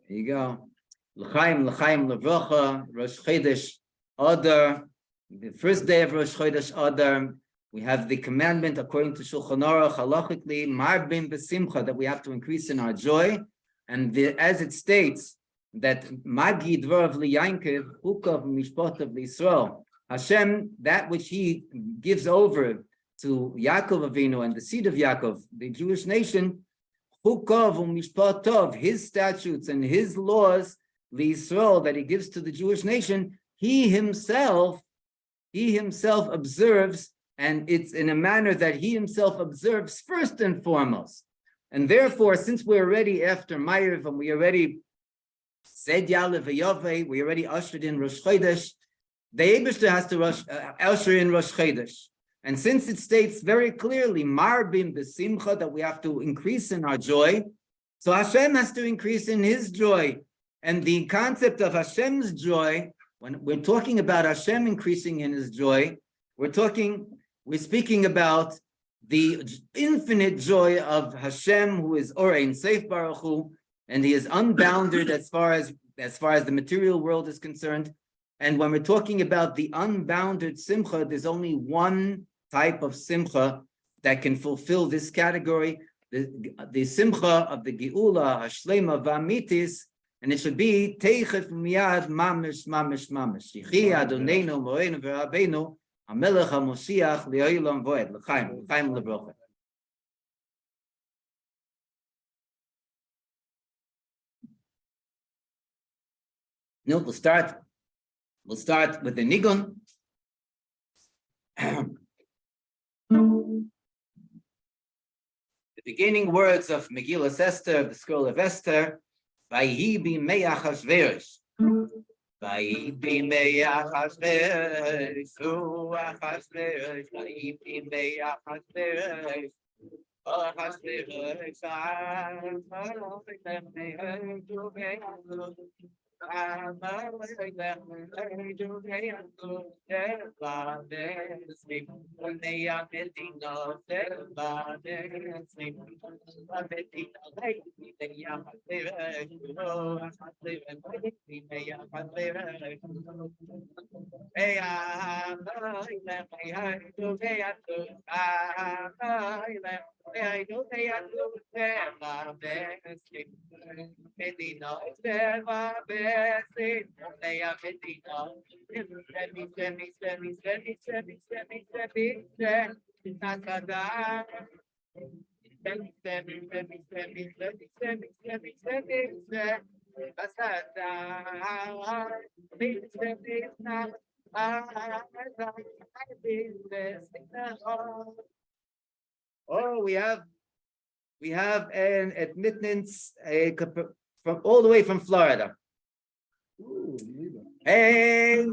There you go. L'chaim, l'chaim, l'vrocha, Rosh Chodesh Adar, the first day of Rosh Chodesh Adar. We have the commandment according to Shulchan Aruch, halachically, marbim b'simcha, that we have to increase in our joy. And as it states, that Magi Dvarav Liyankiv, Ukav Mishpotav L'Yisrael, Hashem, that which He gives over to Yaakov Avinu and the seed of Yaakov, the Jewish nation, Ukav Mishpotov, His statutes and His laws, L'Yisrael, that He gives to the Jewish nation, He Himself observes, and it's in a manner that He Himself observes first and foremost. And therefore, since we're already after Ma'ariv and we already said Yalev V'Yoveh, we already ushered in Rosh Chodesh, the Eibishter has to usher in Rosh Chodesh. And since it states very clearly, Marbim B'Simcha, that we have to increase in our joy, so Hashem has to increase in His joy. And the concept of Hashem's joy, when we're talking about Hashem increasing in His joy, we're speaking about the infinite joy of Hashem, who is Orein Seif Baruch Hu, and He is unbounded as far as the material world is concerned. And when we're talking about the unbounded simcha, there's only one type of simcha that can fulfill this category, the simcha of the Geula, Hashlema V'Amitis, and it should be Teichef Miyad Mamish Mamish Mamish. Yichi Adonenu Moreinu V'Rabbeinu Melech Ha'Moshiach Li'olam Voed L'chaim L'brocha. No, we'll start with the Nigun. The beginning words of Megillas Esther, the scroll of Esther. Vayhi b'mei Achashverosh. Vayhi b'mei Achashverosh. Hu Achashverosh. Vayhi b'mei Achashverosh. Achashverosh. Oh, we have an admittance from all the way from Florida. Hey,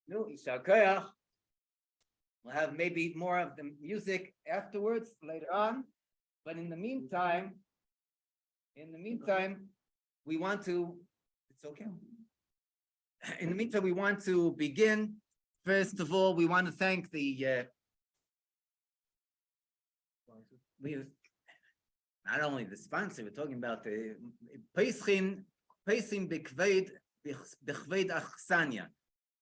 No, Yishar Koyach. We'll have maybe more of the music afterwards, later on. But in the meantime, we want to, it's okay. In the meantime, we want to begin. First of all, we want to thank the, not only the sponsor, we're talking about the Peisim B'Kveid Achsanya.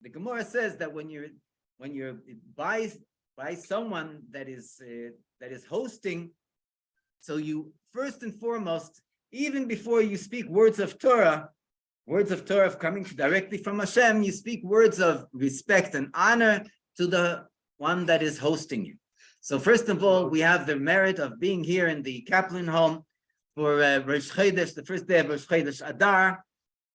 The Gemara says that when you're when you're by someone that is hosting, so you first and foremost, even before you speak words of Torah coming directly from Hashem, you speak words of respect and honor to the one that is hosting you. So first of all, we have the merit of being here in the Kaplan home for Rosh Chodesh, the first day of Rosh Chodesh Adar,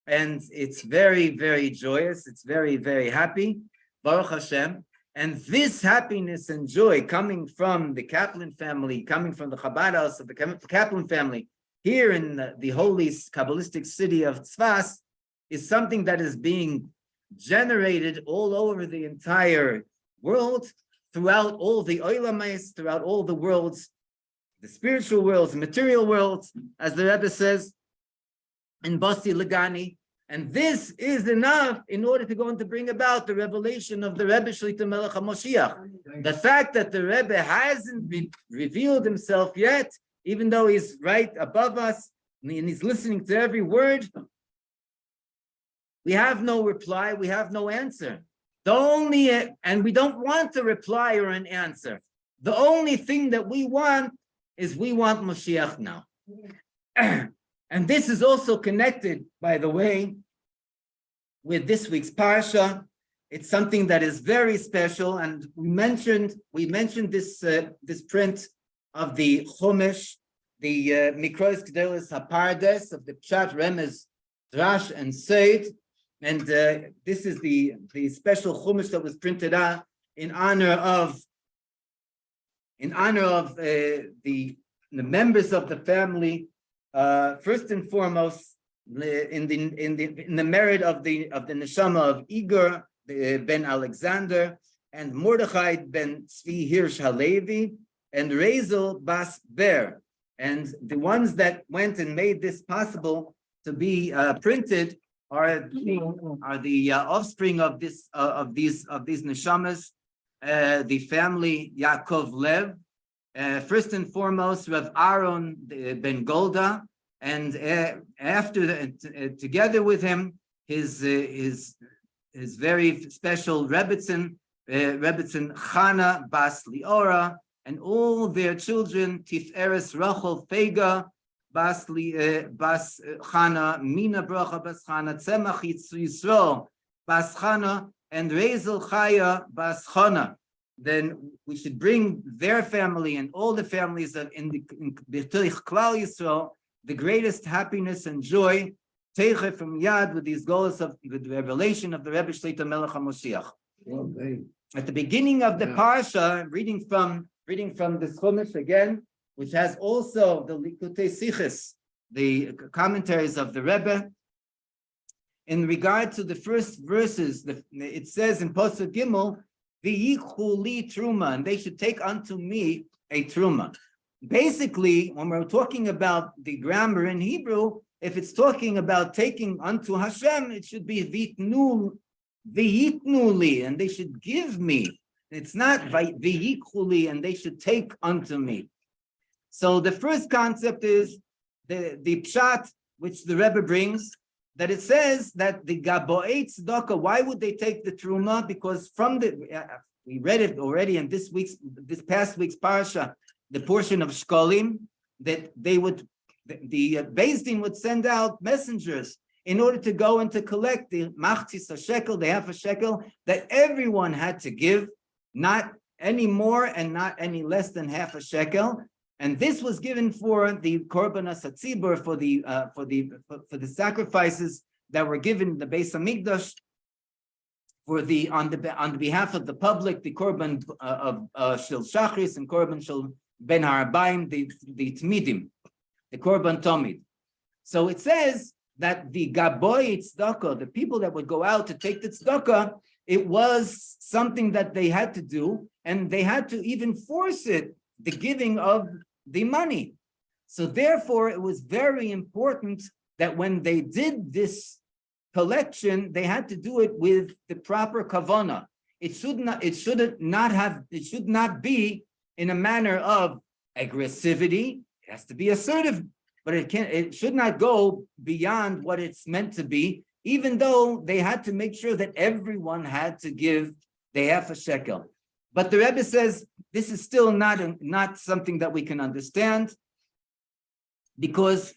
and it's very, very joyous. It's very, very happy, Baruch Hashem. And this happiness and joy coming from the Kaplan family, coming from the Chabad house of the Kaplan family, here in the holy Kabbalistic city of Tzfas, is something that is being generated all over the entire world, throughout all the Olamais, throughout all the worlds, the spiritual worlds, the material worlds, as the Rebbe says in Basi Lagani. And this is enough in order to go and to bring about the revelation of the Rebbe Shlita Melech Ha'Moshiach. The fact that the Rebbe hasn't revealed himself yet, even though he's right above us and he's listening to every word, we have no reply, we have no answer. And we don't want a reply or an answer. The only thing that we want is we want Moshiach now. And this is also connected, by the way, with this week's parsha. It's something that is very special, and we mentioned this print of the Chumash, the Mikros Gedolos Hapardes of the Pshat, Remez, Drash, and Seid, and this is the special Chumash that was printed out in honor of the members of the family. First and foremost, in the merit of the neshama of Igor ben Alexander and Mordechai ben Tzvi Hirsch Halevi and Rezel Bas Ber, and the ones that went and made this possible to be printed are the offspring of these neshamas, the family Yaakov Lev. First and foremost, Rav Aaron ben Golda, and together with him, his very special Rebbetzin Chana Bas Liora, and all their children, Tiferes Rachel Fega Bas Chana, Mina Bracha Bas Chana, Tzemach Yisrael Bas Chana, and Rezel Chaya Bas Chana. Then we should bring their family and all the families in B'Toich Klal Yisrael the greatest happiness and joy, Teiche from Yad, with these goals of the revelation of the Rebbe Shlita Melech Ha'Moshiach. At the beginning of the parsha, reading from the Chumash again, which has also the Likutei Siches, the commentaries of the Rebbe. In regard to the first verses, it says in Pasuk Gimel, V'yichu li truma, and they should take unto me a truma. Basically, when we're talking about the grammar in Hebrew, if it's talking about taking unto Hashem, it should be v'yitnu li, and they should give me. It's not v'yichu li, and they should take unto me. So the first concept is the pshat, which the Rebbe brings, that it says that the gaboei tzedakah, why would they take the truma? Because from we read it already in this past week's parsha, the portion of shkolim, that the Beis Din would send out messengers in order to go and to collect the machzis shekel, the half a shekel, that everyone had to give, not any more and not any less than half a shekel. And this was given for the korban hatzibur, for the sacrifices that were given in the Beis Hamikdash, on the behalf of the public, the korban of shel shachris and korban shel ben harabayim, the tmidim, the korban tomid. So it says that the gaboy tzedakah, the people that would go out to take the tzedakah, it was something that they had to do, and they had to even force it, the giving of the money. So therefore, it was very important that when they did this collection, they had to do it with the proper kavanah. It should not be in a manner of aggressivity. It has to be assertive, but it should not go beyond what it's meant to be, even though they had to make sure that everyone had to give the half a shekel. But the Rebbe says this is still not something that we can understand, because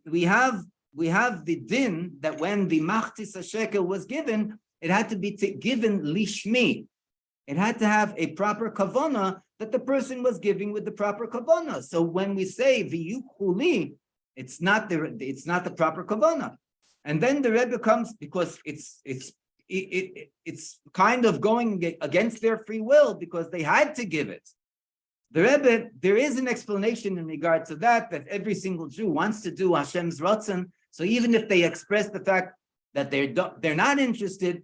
we have the din that when the machtis shekel was given, it had to be given lishmi. It had to have a proper kavana that the person was giving with the proper kavana. So when we say v'yuchuli, it's not the proper kavana. And then the Rebbe comes, because it's kind of going against their free will, because they had to give it. The Rebbe, there is an explanation in regard to that every single Jew wants to do Hashem's Ratzon. So even if they express the fact that they're not interested,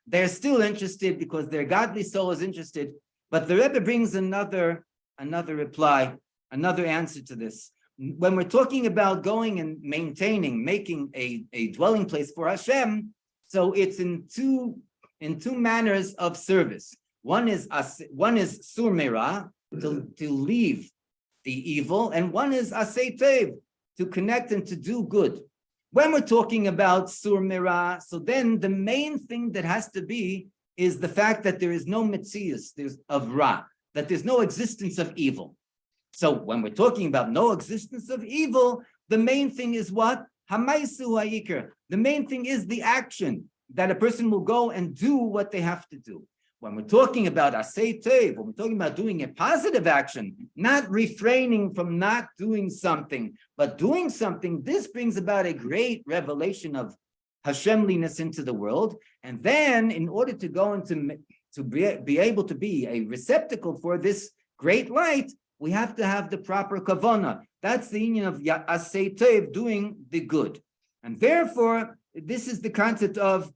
they're still interested because their godly soul is interested. But the Rebbe brings another reply, another answer to this. When we're talking about going and making a dwelling place for Hashem, so it's in two manners of service. One is sur merah, to leave the evil, and one is asay tev, to connect and to do good. When we're talking about sur merah, so then the main thing that has to be is the fact that there is no metzius of ra, that there's no existence of evil. So when we're talking about no existence of evil, the main thing is what? Hamaisu ha'ikr. The main thing is the action, that a person will go and do what they have to do. When we're talking about asay tev, when we're talking about doing a positive action, not refraining from not doing something, but doing something, this brings about a great revelation of Hashemliness into the world. And then in order to go into to be able to be a receptacle for this great light, we have to have the proper kavana. That's the union of asay tev, doing the good. And therefore, this is the concept of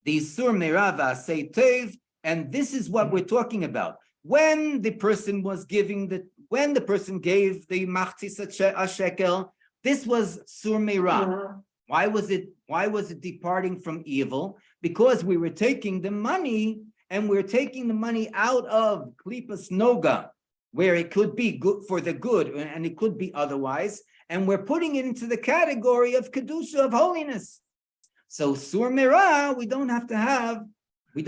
the sur merah asay tev, and this is what we're talking about. When the person gave the machtis shekel, this was sur merah. Why was it departing from evil? Because we were taking the money, and we're taking the money out of klipas noga, where it could be good for the good, and it could be otherwise, and we're putting it into the category of kedusha, of holiness. So sur merah, we don't have to have the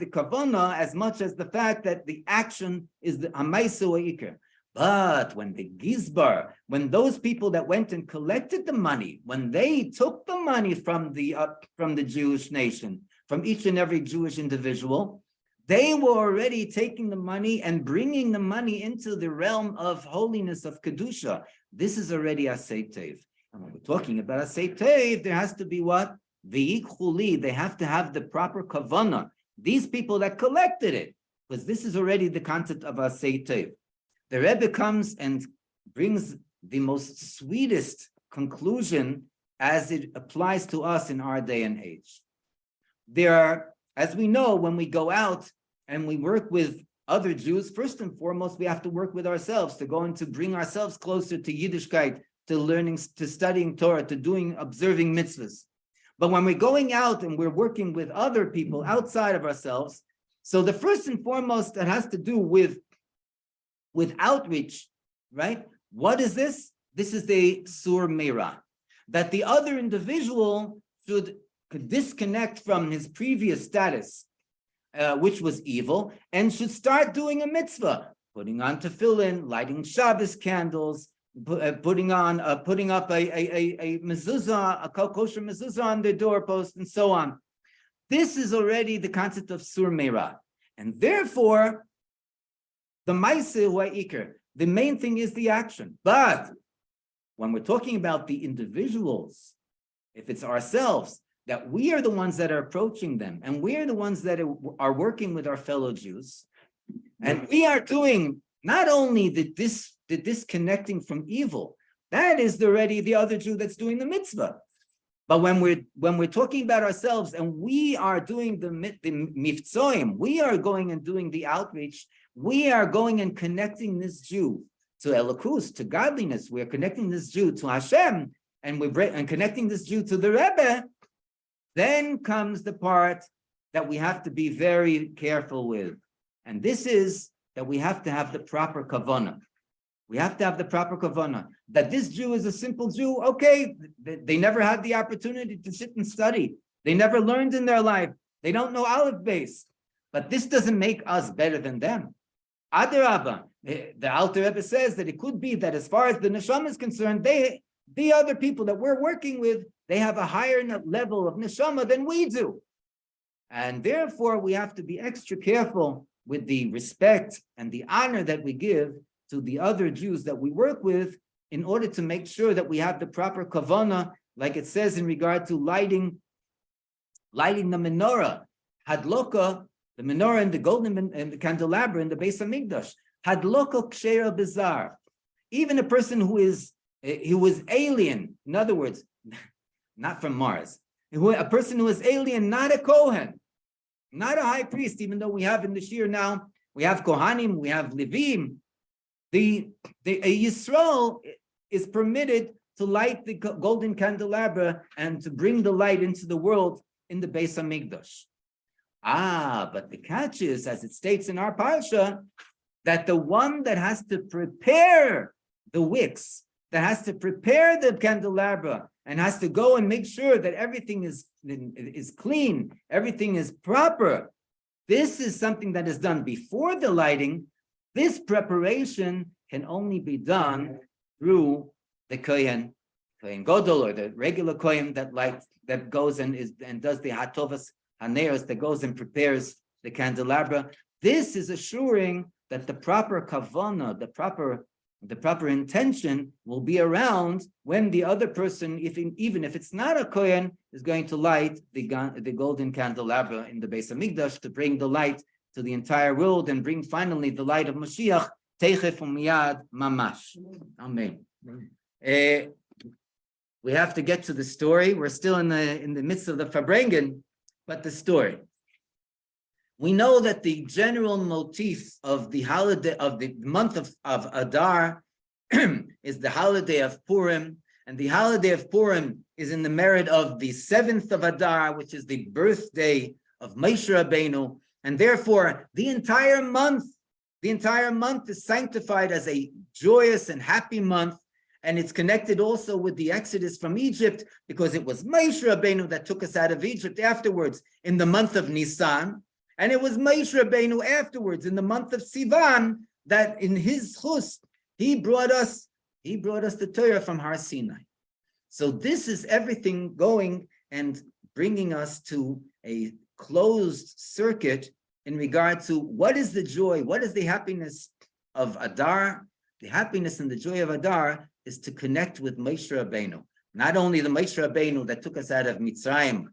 kavana as much as the fact that the action is the amaisu ha'ikr. But when the gizbar, when those people that went and collected the money, when they took the money from the Jewish nation, from each and every Jewish individual, they were already taking the money and bringing the money into the realm of holiness, of kedusha. This is already asay tev. And when we're talking about asay tev, there has to be what? V'yichuli. They have to have the proper kavana. These people that collected it, because this is already the concept of asay tev. The Rebbe comes and brings the most sweetest conclusion as it applies to us in our day and age. There are, as we know, when we go out and we work with other Jews, first and foremost, we have to work with ourselves to go and to bring ourselves closer to Yiddishkeit, to learning, to studying Torah, to observing mitzvahs. But when we're going out and we're working with other people outside of ourselves, so the first and foremost that has to do with outreach, right? What is this? This is the sur merah, that the other individual could disconnect from his previous status, which was evil, and should start doing a mitzvah, putting on tefillin, lighting Shabbos candles, putting up a mezuzah, a kosher mezuzah on their doorpost, and so on. This is already the concept of sur merah, and therefore, the ma'aseh ha'ikr, the main thing is the action. But when we're talking about the individuals, if it's ourselves, that we are the ones that are approaching them, and we are the ones that are working with our fellow Jews, and we are doing not only the disconnecting from evil, that is already the other Jew that's doing the mitzvah. But when we're talking about ourselves and we are doing the mivtzoim, we are going and doing the outreach, we are going and connecting this Jew to Elokus, to godliness. We're connecting this Jew to Hashem, and we're connecting this Jew to the Rebbe. Then comes the part that we have to be very careful with, and this is that we have to have the proper kavanah. We have to have the proper kavanah. That this Jew is a simple Jew. Okay, they never had the opportunity to sit and study. They never learned in their life. They don't know Aleph base. But this doesn't make us better than them. Adar, the Alter Rebbe says that it could be that as far as the neshama is concerned, the other people that we're working with, they have a higher level of neshama than we do. And therefore, we have to be extra careful with the respect and the honor that we give to the other Jews that we work with in order to make sure that we have the proper kavanah, like it says in regard to lighting the menorah, hadloka, the menorah and the golden and the candelabra in the Beis Hamikdash, hadloka kshera bizar. Even a person who is alien, in other words, not from Mars, a person who is alien, not a Kohen, not a high priest, even though we have in the Shir now, we have Kohanim, we have Levim. A Yisrael is permitted to light the golden candelabra and to bring the light into the world in the Beis Hamikdash. But the catch is, as it states in our parsha, that the one that has to prepare the wicks, that has to prepare the candelabra, and has to go and make sure that everything is clean, everything is proper. This is something that is done before the lighting. This preparation can only be done through the Kohen Gadol, or the regular Kohen that goes and does the Hatovas Haneros, that goes and prepares the candelabra. This is assuring that the proper kavanah, the proper intention will be around when the other person, even if it's not a Kohen, is going to light the golden candelabra in the Beis Hamikdash to bring the light to the entire world and bring finally the light of Mashiach, Teichef Umiyad Mamash. Amen. We have to get to the story. We're still in the midst of the Farbrengen, but the story. We know that the general motif of the holiday of the month of Adar is the holiday of Purim, and the holiday of Purim is in the merit of the 7th of Adar, which is the birthday of Moshe Rabbeinu, and therefore the entire month is sanctified as a joyous and happy month, and it's connected also with the Exodus from Egypt, because it was Moshe Rabbeinu that took us out of Egypt afterwards in the month of Nisan. And it was Moshe Rabbeinu afterwards in the month of Sivan that in his chus, he brought us the Torah from Har Sinai. So this is everything going and bringing us to a closed circuit in regard to what is the joy, what is the happiness of Adar. The happiness and the joy of Adar is to connect with Moshe Rabbeinu. Not only the Moshe Rabbeinu that took us out of Mitzrayim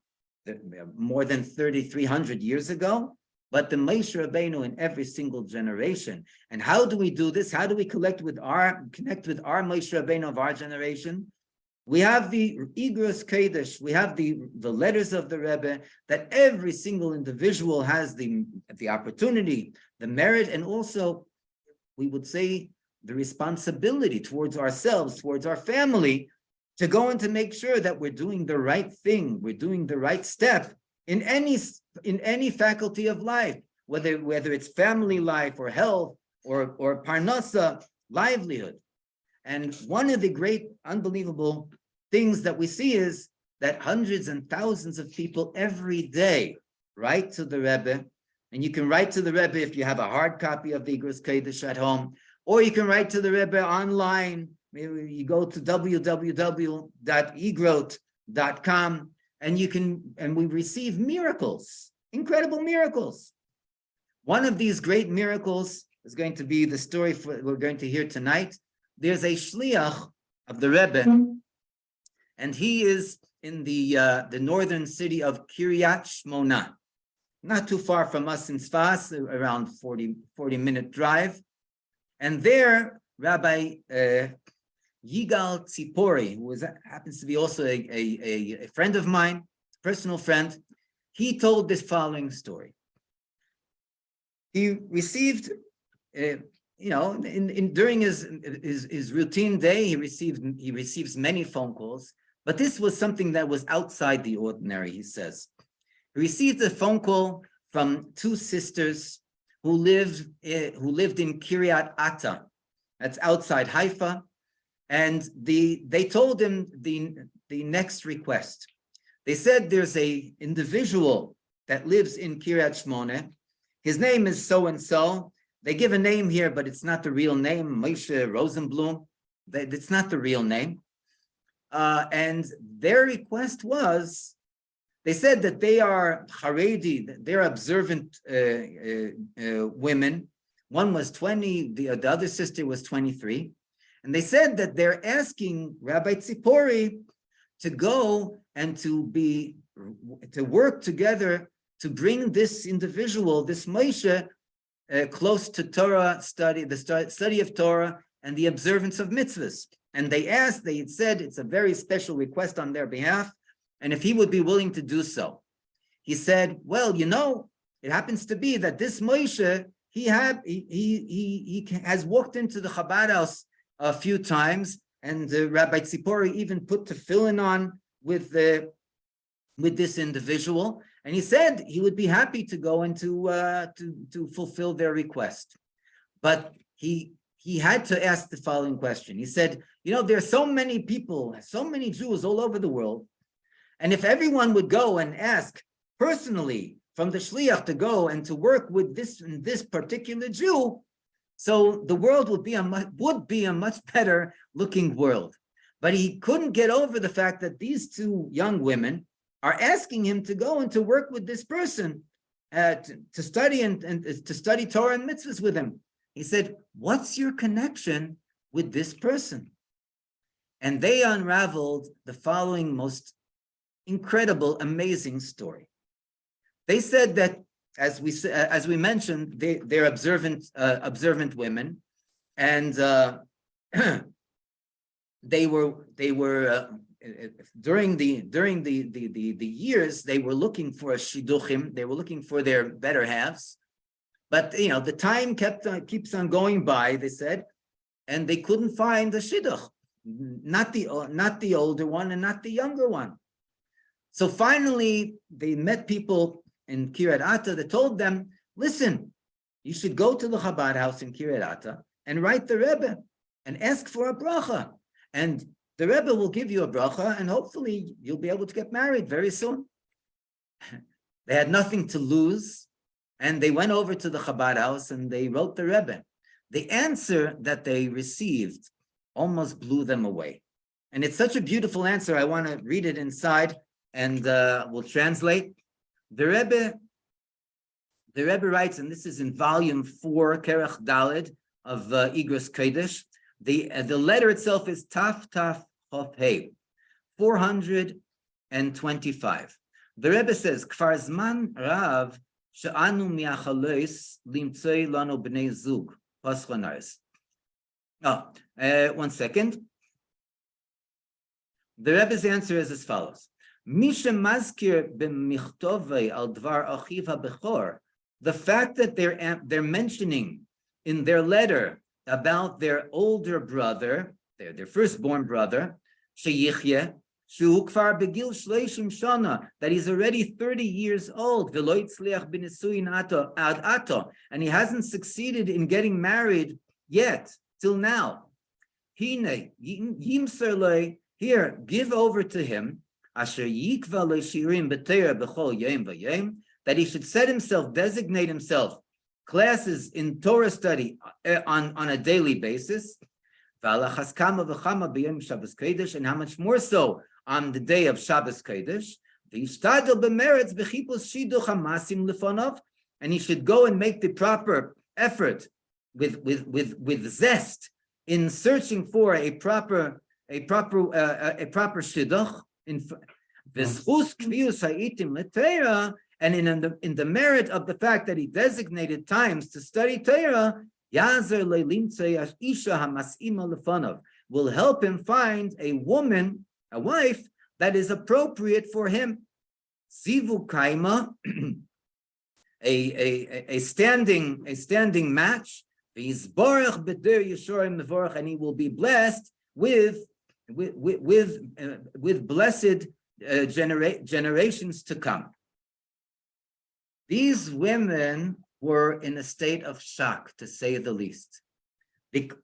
more than 3,300 years ago, but the Moshe Rabbeinu in every single generation. And how do we do this? How do we connect with our Moshe Rabbeinu of our generation? We have the Igros Kodesh, we have the letters of the Rebbe, that every single individual has the opportunity, the merit, and also, we would say, the responsibility towards ourselves, towards our family, to go and to make sure that we're doing the right thing, we're doing the right step in any faculty of life, whether it's family life or health or parnasa, livelihood. And one of the great, unbelievable things that we see is that hundreds and thousands of people every day write to the Rebbe, and you can write to the Rebbe if you have a hard copy of the Igros Kodesh at home, or you can write to the Rebbe online. Maybe you go to www.egrot.com and we receive miracles, incredible miracles. One of these great miracles is going to be the story we're going to hear tonight. There's a shliach of the Rebbe, and he is in the northern city of Kiryat Shmona, not too far from us in Sfas, around 40-minute drive. And there, Rabbi Yigal Tzipori, who happens to be also a friend of mine, personal friend, he told this following story. He received, during his routine day, he receives many phone calls, but this was something that was outside the ordinary. He says he received a phone call from two sisters who lived in Kiryat Ata, that's outside Haifa, and they told him the next request. They said there's a individual that lives in Kiryat Shmona. His name is so-and-so. They give a name here, but it's not the real name, Moshe Rosenblum. It's not the real name. And their request was, they said that they are Haredi, they're observant women. One was 20, the other sister was 23. And they said that they're asking Rabbi Tzipori to go and to work together to bring this individual, this Moshe, close to Torah study, the study of Torah and the observance of mitzvahs. And they had said it's a very special request on their behalf, and if he would be willing to do so. He said, well, it happens to be that this Moshe, he has walked into the Chabad house a few times, and Rabbi Tzipori even put tefillin on with this individual, and he said he would be happy to go and to fulfill their request. But he had to ask the following question. He said, there are so many people, so many Jews all over the world, and if everyone would go and ask personally from the shliach to go and to work with this particular Jew, so the world would be a much better looking world. But he couldn't get over the fact that these two young women are asking him to go and to work with this person, to study and to study Torah and mitzvahs with him. He said, what's your connection with this person? And they unraveled the following most incredible, amazing story. They said that, as we mentioned, they're observant women, and they were during the years they were looking for a shidduchim. They were looking for their better halves, but the time keeps on going by. They said, and they couldn't find the shidduch, not the older one and not the younger one. So finally, they met people in Kiryat Ata that told them, listen, you should go to the Chabad house in Kiryat Ata and write the Rebbe and ask for a bracha. And the Rebbe will give you a bracha, and hopefully you'll be able to get married very soon. They had nothing to lose, and they went over to the Chabad house and they wrote the Rebbe. The answer that they received almost blew them away. And it's such a beautiful answer. I want to read it inside, and we'll translate. The Rebbe writes, and this is in volume 4, Kerech Daled of Igros Kodesh. The letter itself is Taf Taf Chof Hey, 425. The Rebbe says, Kfar Zman Rav she'anu mi'achalois limtzoi lanu b'nei zug paschonaris. One second. The Rebbe's answer is as follows. The fact that they're mentioning in their letter about their older brother, their firstborn brother, that he's already 30 years old, and he hasn't succeeded in getting married yet, till now. Here, give over to him that he should set himself, designate himself classes in Torah study on a daily basis, and how much more so on the day of Shabbos Kodesh, and he should go and make the proper effort with zest in searching for a proper shidduch, and in the merit of the fact that he designated times to study Torah, will help him find a woman, a wife that is appropriate for him. Zivu kaima, a standing match. And he will be blessed with blessed generations to come. These women were in a state of shock, to say the least,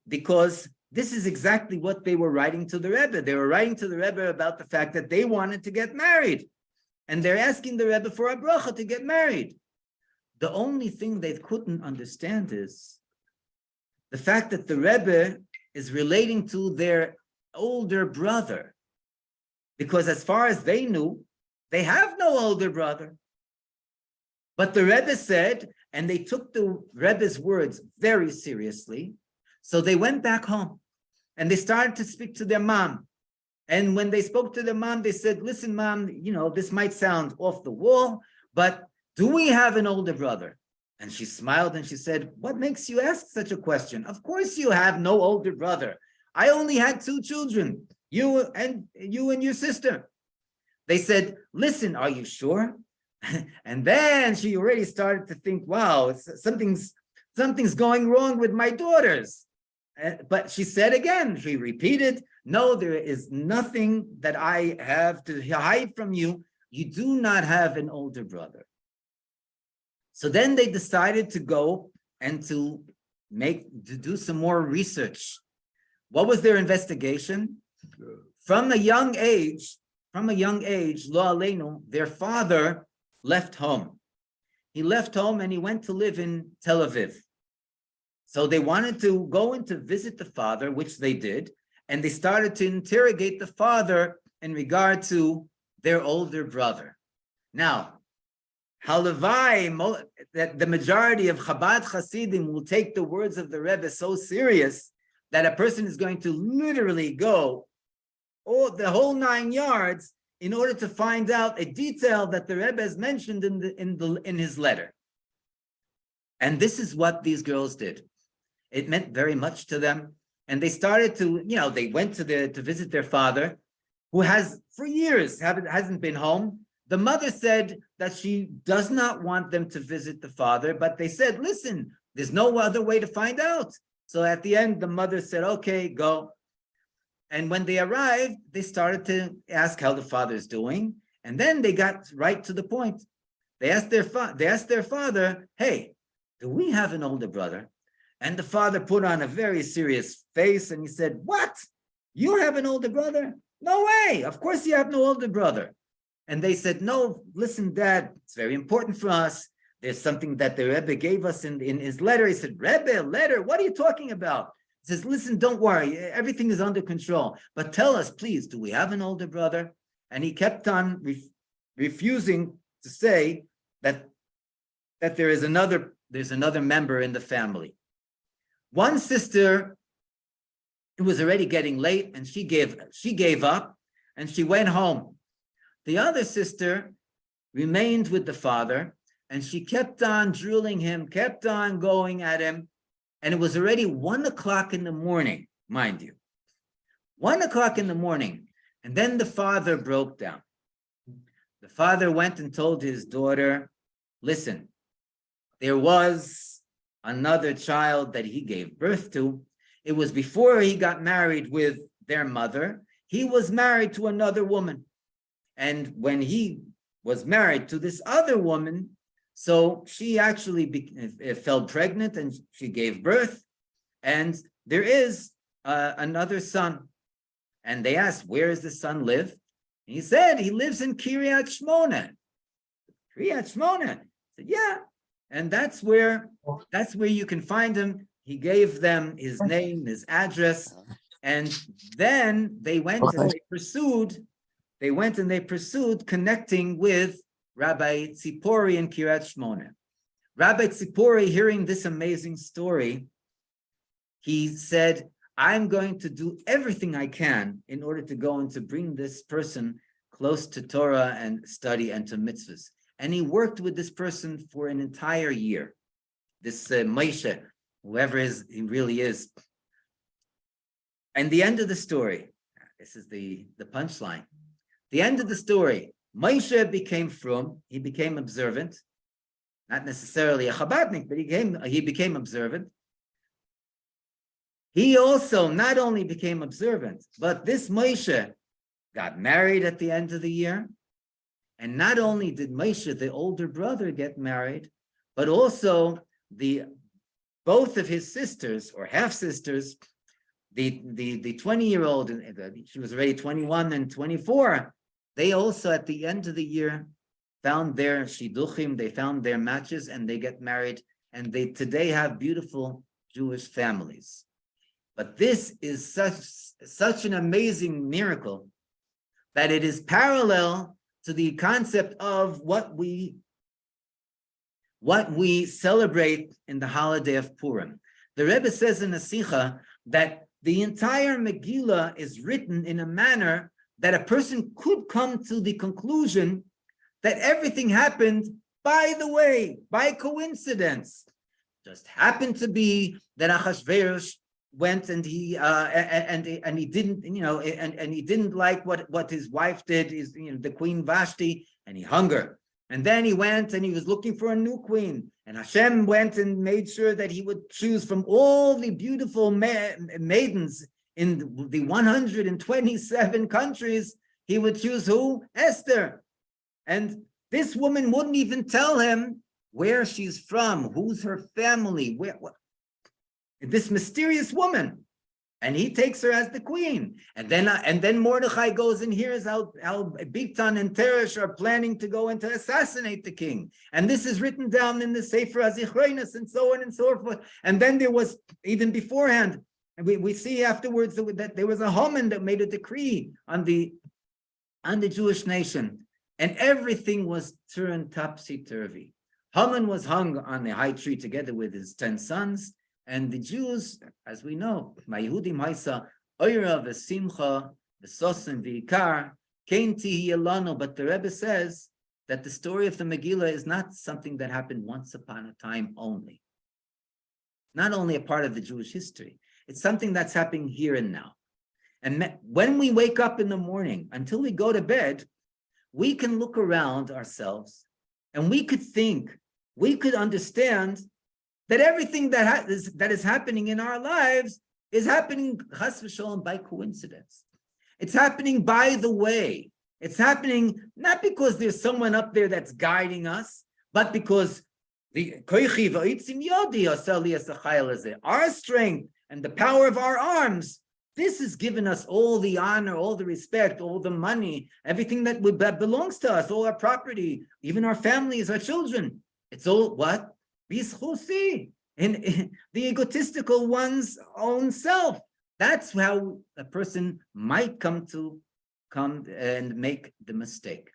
because this is exactly what they were writing to the Rebbe. They were writing to the Rebbe about the fact that they wanted to get married. and they're asking the Rebbe for a bracha to get married. The only thing they couldn't understand is the fact that the Rebbe is relating to their older brother, because as far as they knew, they have no older brother. But the Rebbe said, and they took the Rebbe's words very seriously, so they went back home and they started to speak to their mom. And when they spoke to their mom, they said, listen, mom, this might sound off the wall, but do we have an older brother? And she smiled and she said, what makes you ask such a question? Of course you have no older brother. I only had 2 children, you and your sister. They said, listen, are you sure? And then she already started to think, wow, something's going wrong with my daughters. But she said again, she repeated, no, there is nothing that I have to hide from you. You do not have an older brother. So then they decided to go and to do some more research. What was their investigation? From a young age, lo aleinu, their father left home. He left home and he went to live in Tel Aviv. So they wanted to go in to visit the father, which they did, and they started to interrogate the father in regard to their older brother. Now, halavai, that the majority of Chabad Hasidim will take the words of the Rebbe so serious that a person is going to literally go the whole 9 yards in order to find out a detail that the Rebbe has mentioned in his letter. And this is what these girls did. It meant very much to them. And they started to, they went to visit their father, who has for years hasn't been home. The mother said that she does not want them to visit the father, but they said, listen, there's no other way to find out. So at the end, the mother said, okay, go. And when they arrived, they started to ask how the father is doing. And then they got right to the point. They asked their father, hey, do we have an older brother? And the father put on a very serious face and he said, what? You have an older brother? No way. Of course you have no older brother. And they said, no, listen, Dad, it's very important for us. There's something that the Rebbe gave us in his letter. He said, Rebbe, letter? What are you talking about? He says, listen, don't worry. Everything is under control. But tell us, please, do we have an older brother? And he kept on refusing to say that there's another member in the family. One sister, it was already getting late, and she gave up, and she went home. The other sister remained with the father, and she kept on drilling him, kept on going at him, and it was already 1 o'clock in the morning, mind you. 1 o'clock in the morning, and then the father broke down. The father went and told his daughter, listen, there was another child that he gave birth to. It was before he got married with their mother. He was married to another woman. And when he was married to this other woman, so she actually fell pregnant and she gave birth. And there is another son. And they asked, where does the son live? And he said, he lives in Kiryat Shmona. Kiryat Shmona. I said, yeah. And that's where you can find him. He gave them his name, his address, and then they went and they pursued connecting with Rabbi Tzipori in Kiryat Shmona. Rabbi Tzipori, hearing this amazing story, he said, I'm going to do everything I can in order to go and to bring this person close to Torah and study and to mitzvahs. And he worked with this person for an entire year. This Moshe, whoever he really is. And the end of the story, this is the punchline. The end of the story, Moshe became frum, he became observant, not necessarily a Chabadnik, but he became observant. He also not only became observant, but this Moshe got married at the end of the year. And not only did Moshe, the older brother, get married, but also both of his sisters or half sisters, the 20-year-old, she was already 21 and 24. They also, at the end of the year, found their shidduchim, they found their matches, and they get married, and they today have beautiful Jewish families. But this is such an amazing miracle that it is parallel to the concept of what we celebrate in the holiday of Purim. The Rebbe says in the Sikha that the entire Megillah is written in a manner that a person could come to the conclusion that everything happened by the way, by coincidence. Just happened to be that Achashverosh went and he didn't, and he didn't like what his wife did, is the Queen Vashti, and he hung her. And then he went and he was looking for a new queen. And Hashem went and made sure that he would choose from all the beautiful maidens in the 127 countries. He would choose who? Esther. And this woman wouldn't even tell him where she's from, who's her family, this mysterious woman. And he takes her as the queen. And then Mordechai goes and hears how Bigtan and Teresh are planning to go and to assassinate the king. And this is written down in the Sefer HaZichronos and so on and so forth. And then there was, even beforehand, and we see afterwards that there was a Haman that made a decree on the Jewish nation. And everything was turned topsy-turvy. Haman was hung on the high tree together with his 10 sons. And the Jews, as we know, Mayehudim Haisa, Oira v'Simcha v'Sosim v'Ikar, Kain Tihi Elano. But the Rebbe says that the story of the Megillah is not something that happened once upon a time only. Not only a part of the Jewish history. It's something that's happening here and now. And when we wake up in the morning, until we go to bed, we can look around ourselves and we could think, we could understand that everything that is happening in our lives is happening chas v'sholom by coincidence. It's happening by the way. It's happening not because there's someone up there that's guiding us, but because the our strength and the power of our arms, this has given us all the honor, all the respect, all the money, everything that belongs to us, all our property, even our families, our children. It's all what? Bischusi, in the egotistical one's own self. That's how a person might come and make the mistake.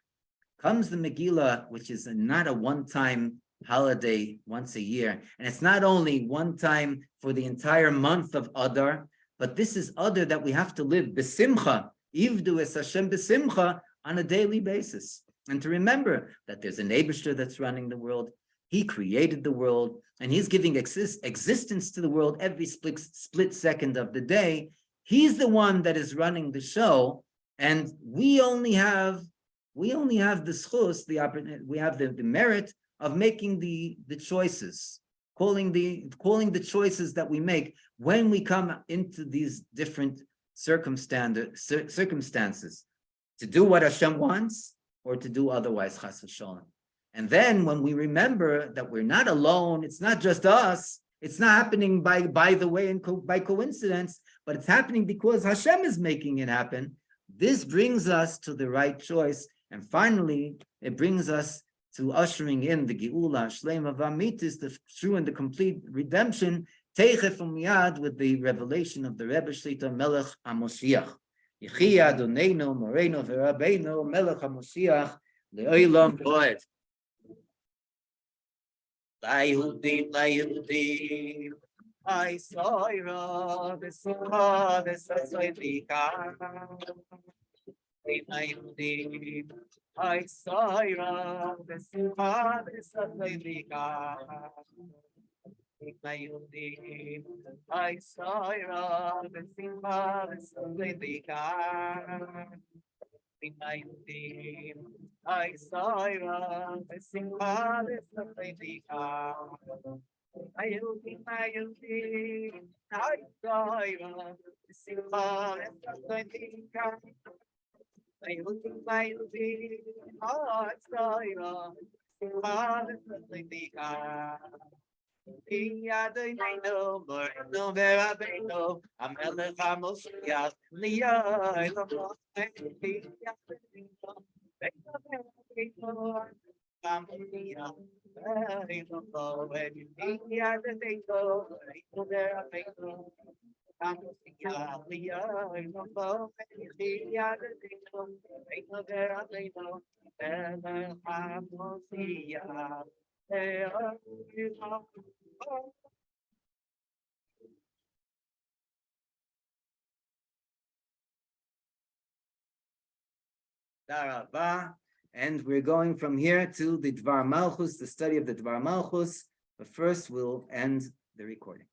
Comes the Megillah, which is not a one-time holiday once a year, and it's not only one time for the entire month of Adar, but this is Adar that we have to live besimcha, ivdu es Hashem besimcha, on a daily basis, and to remember that there's an Eibishter that's running the world. He created the world, and he's giving existence to the world every split second of the day. He's the one that is running the show, and we only have the schus, the opportunity, we have the merit of making the choices, calling the choices that we make when we come into these different circumstances, to do what Hashem wants or to do otherwise, chas v'sholom. And then when we remember that we're not alone, it's not just us, it's not happening by the way and by coincidence, but it's happening because Hashem is making it happen. This brings us to the right choice. And finally, it brings us to ushering in the Geula, Shleima Vamitis, the true and the complete redemption, Teichef Umiyad, with the revelation of the Rebbe Shlita Melech Ha'Moshiach. Yechi Adonenu, Moreinu, V'Rabbeinu, Melech Ha'Moshiach, Le'olam Bo'ed. Layudim, I saw you, the Simcha, the Sasvika. Layudim, I saw you, the Simcha, the Sasvika. Layudim, I saw you, the Simcha, the Sasvika. I saw you, the Simcha, the Sasvika. I saw you, the Simcha, the Sasvika. Darabah. And we're going from here to the Dvar Malchus, the study of the Dvar Malchus. But first, we'll end the recording.